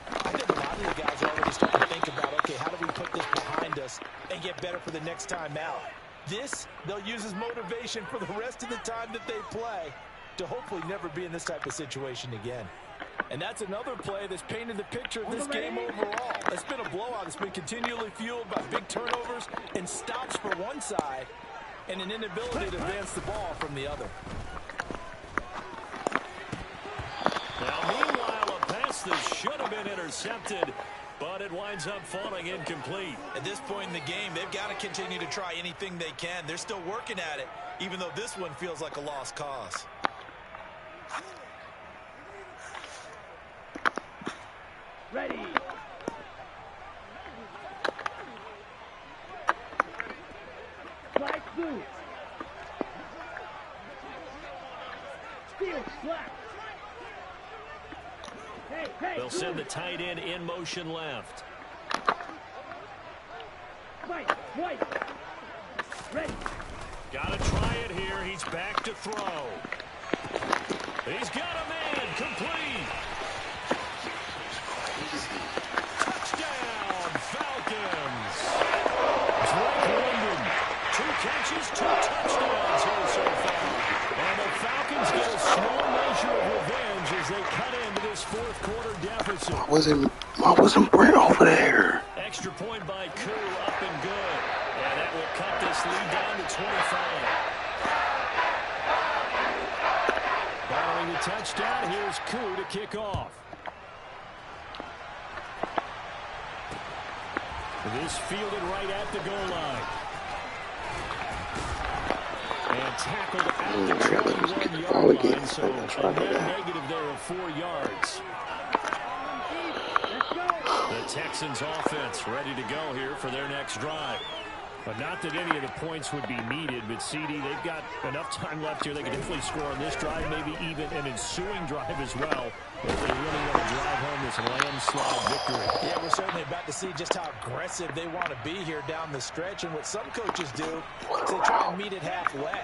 I think a lot of the guys are already starting to think about, okay, how do we put this behind us and get better for the next time out? This, they'll use as motivation for the rest of the time that they play to hopefully never be in this type of situation again. And that's another play that's painted the picture of this game overall. It's been a blowout. It's been continually fueled by big turnovers and stops for one side and an inability to advance the ball from the other. Now, meanwhile, a pass that should have been intercepted, but it winds up falling incomplete. At this point in the game, they've got to continue to try anything they can. They're still working at it, even though this one feels like a lost cause. Ready. Flag blue. Steel flat. Hey, They'll send the tight end in motion left. White. Ready. Got to try it here. He's back to throw. He's got a man. Complete. Touchdown, Falcons. Drake London, 2 catches, 2 touchdowns here so far. And the Falcons get a small measure of revenge as they cut into this 4th quarter deficit. Why wasn't Brent over there? Extra point by Koo, up and good. And that will cut this lead down to 25. Following the touchdown, here's Koo to kick off. This fielded right at the goal line. And tackled at the 21-yard line, so a net negative there of 4 yards. The Texans offense ready to go here for their next drive. But not that any of the points would be needed, but CD, they've got enough time left here. They can definitely score on this drive, maybe even an ensuing drive as well, if they really want to drive home this landslide victory. Yeah, we're certainly about to see just how aggressive they want to be here down the stretch. And what some coaches do is they try and meet it halfway,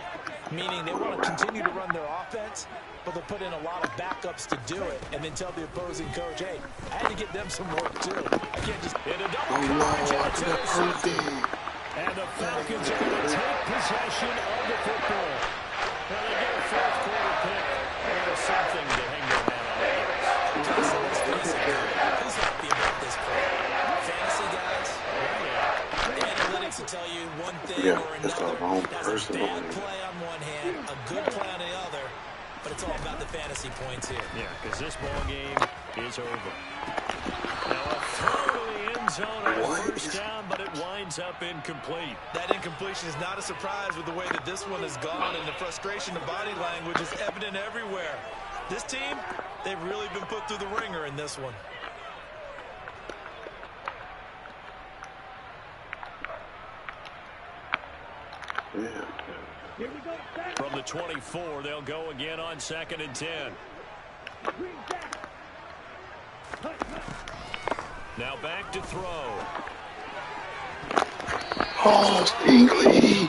meaning they want to continue to run their offense, but they'll put in a lot of backups to do it and then tell the opposing coach, hey, I had to get them some work too. I can't just hit a double coverage. And the Falcons are going to take possession of the football. Now they get a fourth quarter pick. There's something to hang their hat on. Texan, let's face it, who's happy about this play? Fantasy guys? The analytics will tell you one thing or another. That's a bad play on one hand, a good play on the other, but it's all about the fantasy points here. Yeah, because this ball game is over. Now a throw to the end zone on a first down, but it winds up incomplete. That incompletion is not a surprise with the way that this one has gone, and the frustration of body language is evident everywhere. This team, they've really been put through the ringer in this one. Here we go. From the 24, they'll go again on 2nd and 10. Now back to throw. Oh, Stingley.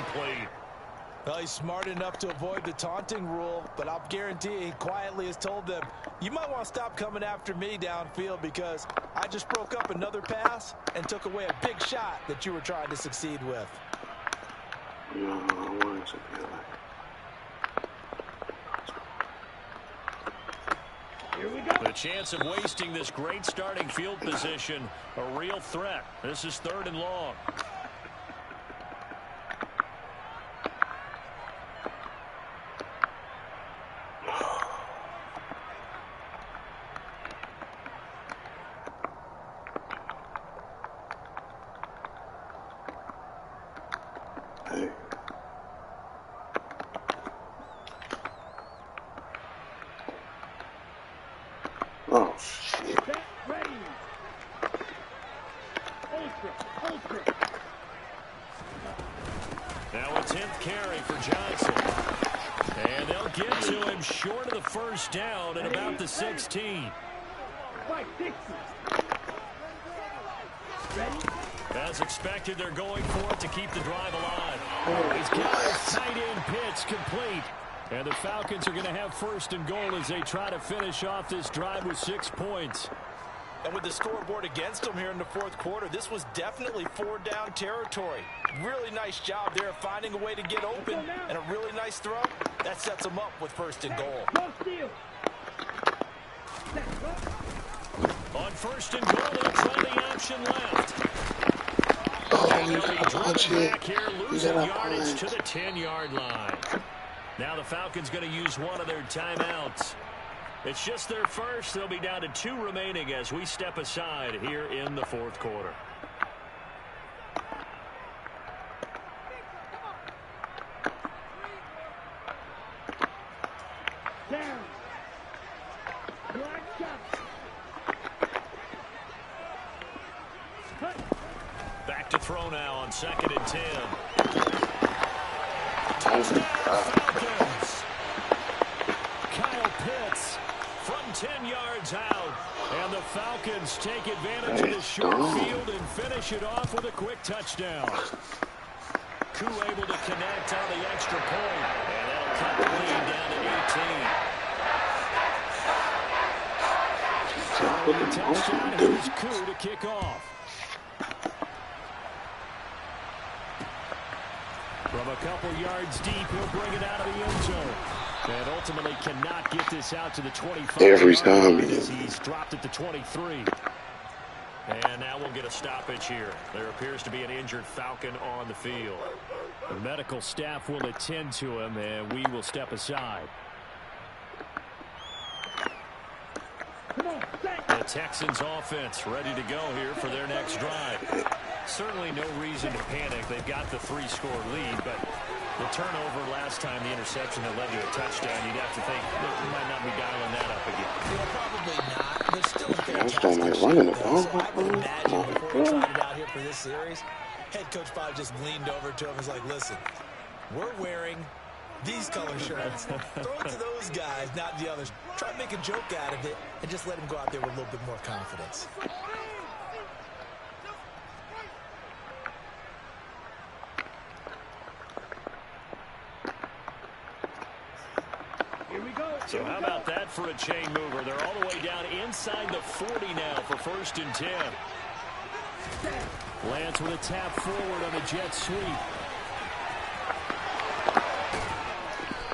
Well, he's smart enough to avoid the taunting rule, but I'll guarantee he quietly has told them, you might want to stop coming after me downfield because I just broke up another pass and took away a big shot that you were trying to succeed with. No, I want it to be like. Here we go. The chance of wasting this great starting field position, a real threat. This is 3rd and long. Hey. Oh, shit. Set, ready. Ultra. Now a 10th carry for Johnson. And they'll get to him short of the first down at about the 16. Fight, Dixon. Ready? As expected, they're going for it to keep the drive alive. He's got a tight end pitch complete. And the Falcons are going to have 1st and goal as they try to finish off this drive with 6 points. And with the scoreboard against them here in the 4th quarter, this was definitely 4-down territory. Really nice job there finding a way to get open, and a really nice throw. That sets them up with 1st and goal. No steal. On 1st and goal, they'll try the option left. Oh, you gotta punch it. Back here, losing yardage to the 10-yard line. Now the Falcons going to use one of their timeouts. It's just their first. They'll be down to 2 remaining as we step aside here in the 4th quarter. Down. Black shot. Cut. Back to throw now on 2nd and 10. Oh, God. Falcons. Kyle Pitts from 10 yards out. And the Falcons take advantage of the short field and finish it off with a quick touchdown. Koo able to connect on the extra point. And that'll cut the lead down to 18. Touchdown, here's Koo to kick off. From a couple yards deep, he'll bring it out of the end zone. And ultimately cannot get this out to the 25. Every time he's dropped at the 23. And now we'll get a stoppage here. There appears to be an injured Falcon on the field. The medical staff will attend to him, and we will step aside. The Texans offense ready to go here for their next drive. Certainly no reason to panic. They've got the 3-score lead, but the turnover last time, the interception that led to a touchdown, you'd have to think they might not be dialing that up again. Yeah, probably not. They're still a I just don't like running the ball. I would imagine before we tried it out here for this series, Head coach probably just leaned over to him and was like, listen, we're wearing these color shirts. Throw it to those guys, not the others. Try to make a joke out of it and just let him go out there with a little bit more confidence. Here we go. So how about that for a chain mover? They're all the way down inside the 40 now for 1st and 10. Lance with a tap forward on the jet sweep.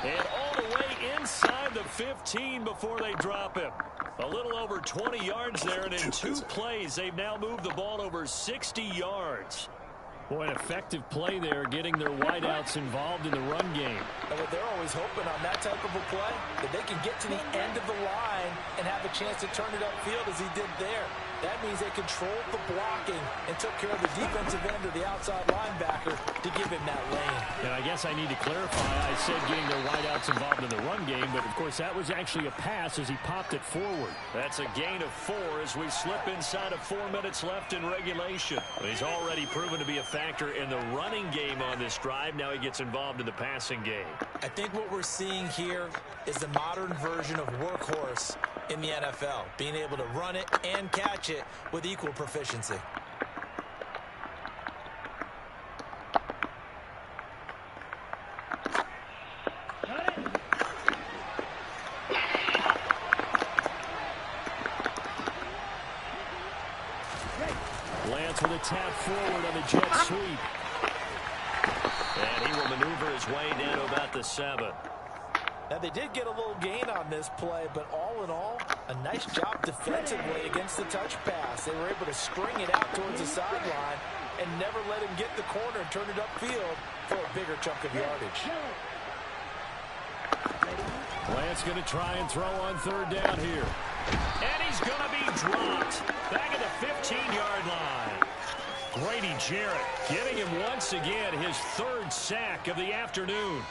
And all the way inside the 15 before they drop him. A little over 20 yards there, and in 2 plays, they've now moved the ball over 60 yards. Boy, an effective play there, getting their wideouts involved in the run game. And what they're always hoping on that type of a play, that they can get to the end of the line and have a chance to turn it upfield as he did there. That means they controlled the blocking and took care of the defensive end of the outside linebacker to give him that lane. And I guess I need to clarify, I said getting their wideouts involved in the run game, but of course that was actually a pass as he popped it forward. That's a gain of 4 as we slip inside of 4 minutes left in regulation. But he's already proven to be a factor in the running game on this drive. Now he gets involved in the passing game. I think what we're seeing here is the modern version of workhorse in the NFL, being able to run it and catch it with equal proficiency. Lance with a tap forward on the jet sweep. And he will maneuver his way down to about the 7. Now, they did get a little gain on this play, but all in all, a nice job defensively against the touch pass. They were able to string it out towards the sideline and never let him get the corner and turn it upfield for a bigger chunk of yardage. Lance going to try and throw on 3rd down here. And he's going to be dropped back at the 15-yard line. Grady Jarrett giving him once again his 3rd sack of the afternoon.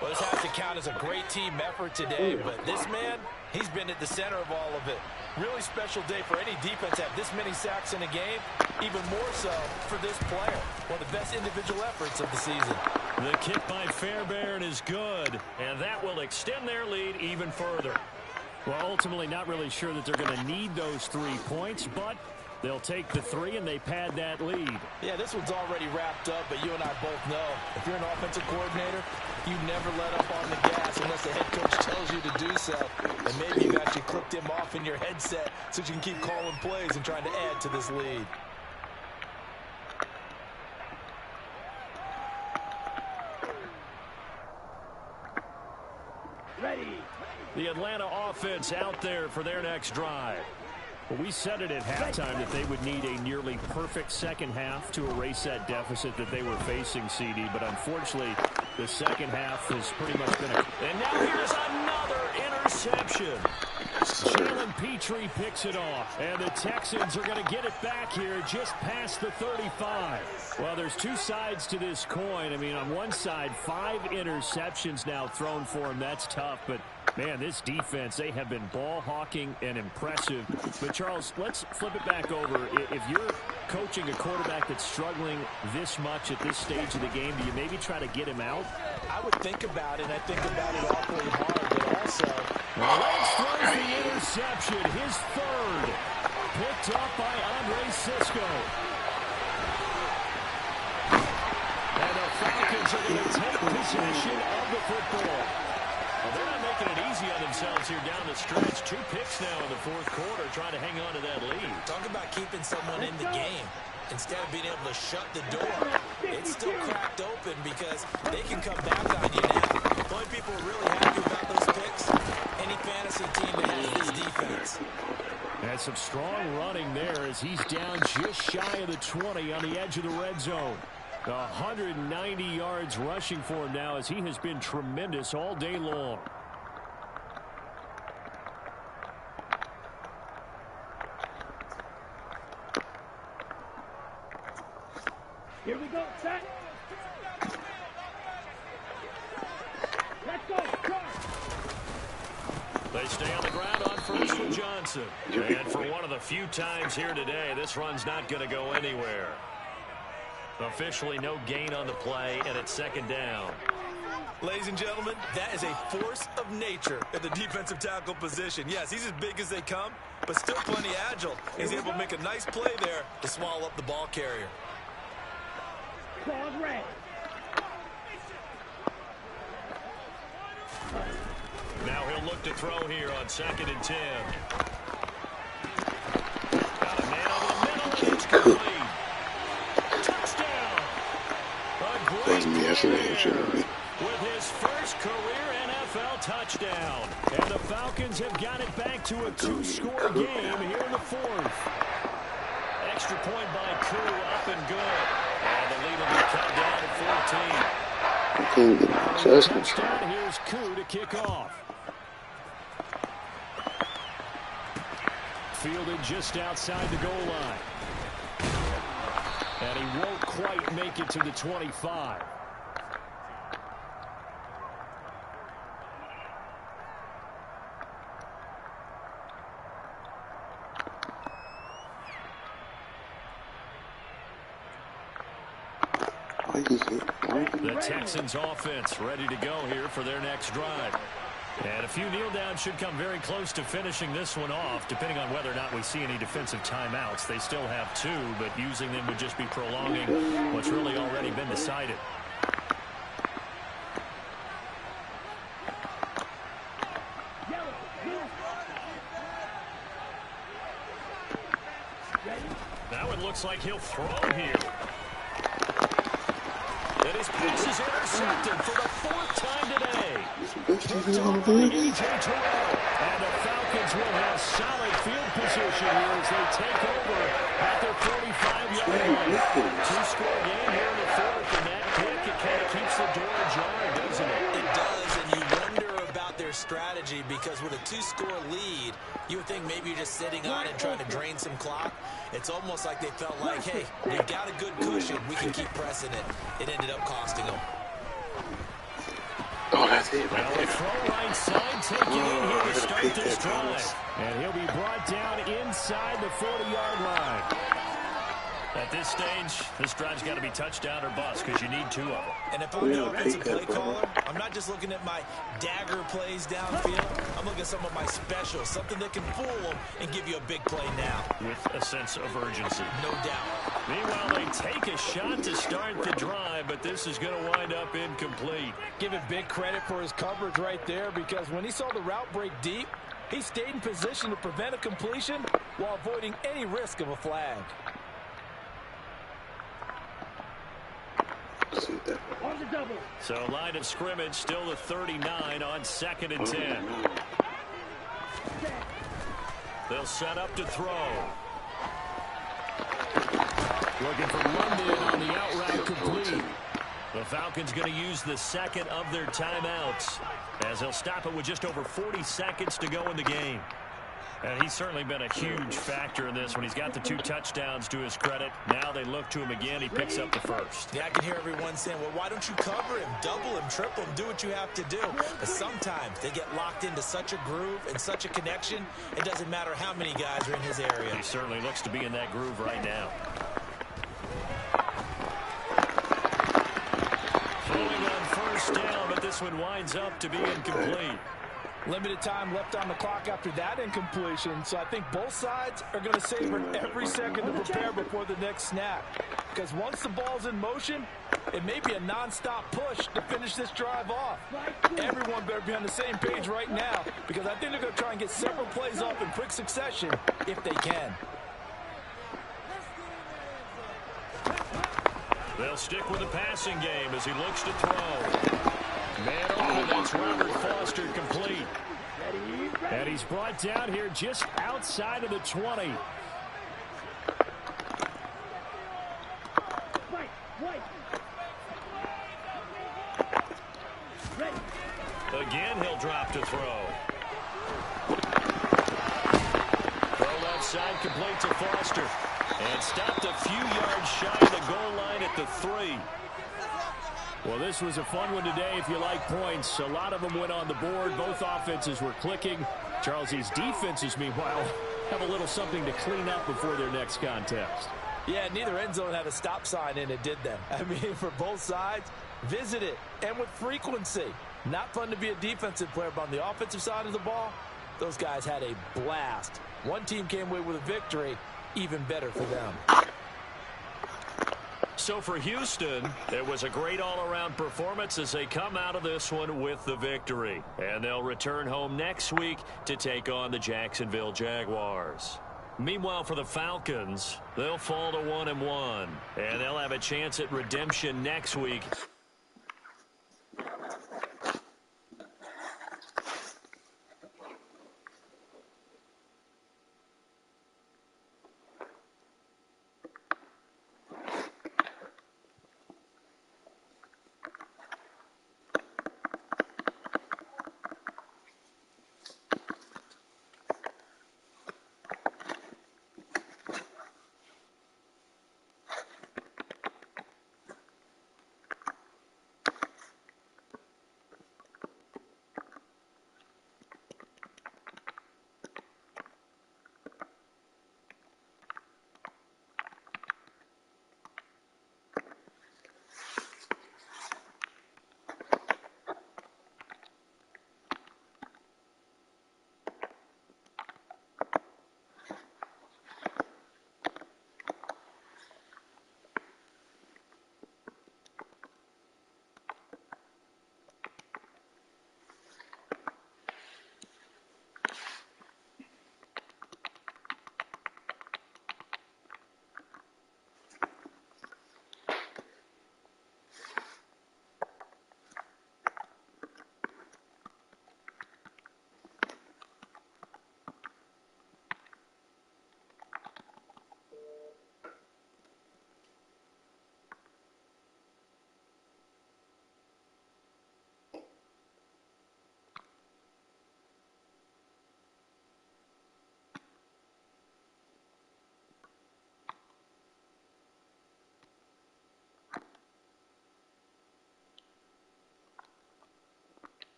Well, this has to count as a great team effort today, but this man, he's been at the center of all of it. Really special day for any defense to have this many sacks in a game, even more so for this player. One of the best individual efforts of the season. The kick by Fairbairn is good, and that will extend their lead even further. Well, ultimately not really sure that they're going to need those 3 points, but they'll take the 3 and they pad that lead. Yeah, this one's already wrapped up, but you and I both know if you're an offensive coordinator, you never let up on the gas unless the head coach tells you to do so. And maybe you've actually clicked him off in your headset so you can keep calling plays and trying to add to this lead. Ready. The Atlanta offense out there for their next drive. Well, we said it at halftime that they would need a nearly perfect second half to erase that deficit that they were facing, CD. But unfortunately, the second half has pretty much been a... And now here's another interception. Jalen Petrie picks it off. And the Texans are going to get it back here just past the 35. Well, there's 2 sides to this coin. I mean, on one side, 5 interceptions now thrown for him. That's tough, but... Man, this defense, they have been ball hawking and impressive. But, Charles, let's flip it back over. If you're coaching a quarterback that's struggling this much at this stage of the game, do you maybe try to get him out? I would think about it. I think about it awfully hard, but also... Lance throws the interception, his 3rd. Picked up by Andre Sisco. And the Falcons are going to take possession of the football. Well, they're not making it easy on themselves here down the stretch. 2 picks now in the 4th quarter, trying to hang on to that lead. Talk about keeping someone in the game instead of being able to shut the door. It's still cracked open because they can come back on you now. The only people who are really happy about those picks, any fantasy team that has this defense. And some strong running there as he's down just shy of the 20 on the edge of the red zone. 190 yards rushing for him now as he has been tremendous all day long. Here we go. Set. Let's go. Go. They stay on the ground on 1st with Johnson. And for one of the few times here today, this run's not going to go anywhere. Officially no gain on the play, and it's second down. Ladies and gentlemen, that is a force of nature at the defensive tackle position. Yes, he's as big as they come, but still plenty agile. He's able to make a nice play there to swallow up the ball carrier. Now he'll look to throw here on 2nd and 10. Got a man over the middle, and it's complete. Touchdown. A great career with his first career NFL touchdown. And the Falcons have got it back to a 2-score game here in the 4th. Extra point by Koo, up and good. And the lead will be cut down to 14. Touchdown, here's Koo to kick off. Fielded just outside the goal line. And he won't quite make it to the 25. The Texans offense ready to go here for their next drive. And a few kneel downs should come very close to finishing this one off, depending on whether or not we see any defensive timeouts. They still have 2, but using them would just be prolonging what's really already been decided. That one looks like he'll throw here. And his pass is intercepted for the 4th time today. A.J. Terrell. And the Falcons will have solid field position here as they take over at their 45-yard line. 2-score game here in the 4th, and that kick, it kind of keeps the door ajar, doesn't it? It does, and you wonder about their strategy because with a 2-score lead, you would think maybe you're just sitting on it and trying to drain some clock. It's almost like they felt like, hey, we got a good cushion. We can keep pressing it. It ended up costing them. Oh, that's it right there. Throw right side, taken in here to start this drive. And he'll be brought down inside the 40-yard line. At this stage, this drive's got to be touchdown or bust because you need 2 of them. And if I'm the offensive play caller, I'm not just looking at my dagger plays downfield. I'm looking at some of my specials, something that can fool them and give you a big play now. With a sense of urgency. No doubt. Meanwhile, they take a shot to start the drive, but this is going to wind up incomplete. Give it big credit for his coverage right there because when he saw the route break deep, he stayed in position to prevent a completion while avoiding any risk of a flag. On the double. So line of scrimmage still the 39 on 2nd and 10. They'll set up to throw. Looking for London on the out route complete. The Falcons going to use the 2nd of their timeouts as they'll stop it with just over 40 seconds to go in the game. And he's certainly been a huge factor in this when he's got the 2 touchdowns to his credit. Now they look to him again. He picks up the 1st. Yeah, I can hear everyone saying, well, why don't you cover him, double him, triple him, do what you have to do. But sometimes they get locked into such a groove and such a connection, it doesn't matter how many guys are in his area. He certainly looks to be in that groove right now. Throwing on 1st down, but this one winds up to be incomplete. Limited time left on the clock after that incompletion, so I think both sides are going to savor every second to prepare before the next snap. Because once the ball's in motion, it may be a non-stop push to finish this drive off. Everyone better be on the same page right now because I think they're going to try and get several plays off in quick succession if they can. They'll stick with the passing game as he looks to throw. Man open, that's Robert Foster complete. And he's brought down here just outside of the 20. Again, he'll drop to throw. Throw left side, complete to Foster. And stopped a few yards shy of the goal line at the 3. Well, this was a fun one today if you like points. A lot of them went on the board. Both offenses were clicking. Charles, these defenses, meanwhile, have a little something to clean up before their next contest. Yeah, neither end zone had a stop sign in it, did they? I mean, for both sides, visit it, and with frequency. Not fun to be a defensive player, but on the offensive side of the ball, those guys had a blast. One team came away with a victory, even better for them. So for Houston, it was a great all-around performance as they come out of this one with the victory. And they'll return home next week to take on the Jacksonville Jaguars. Meanwhile, for the Falcons, they'll fall to 1-1, and they'll have a chance at redemption next week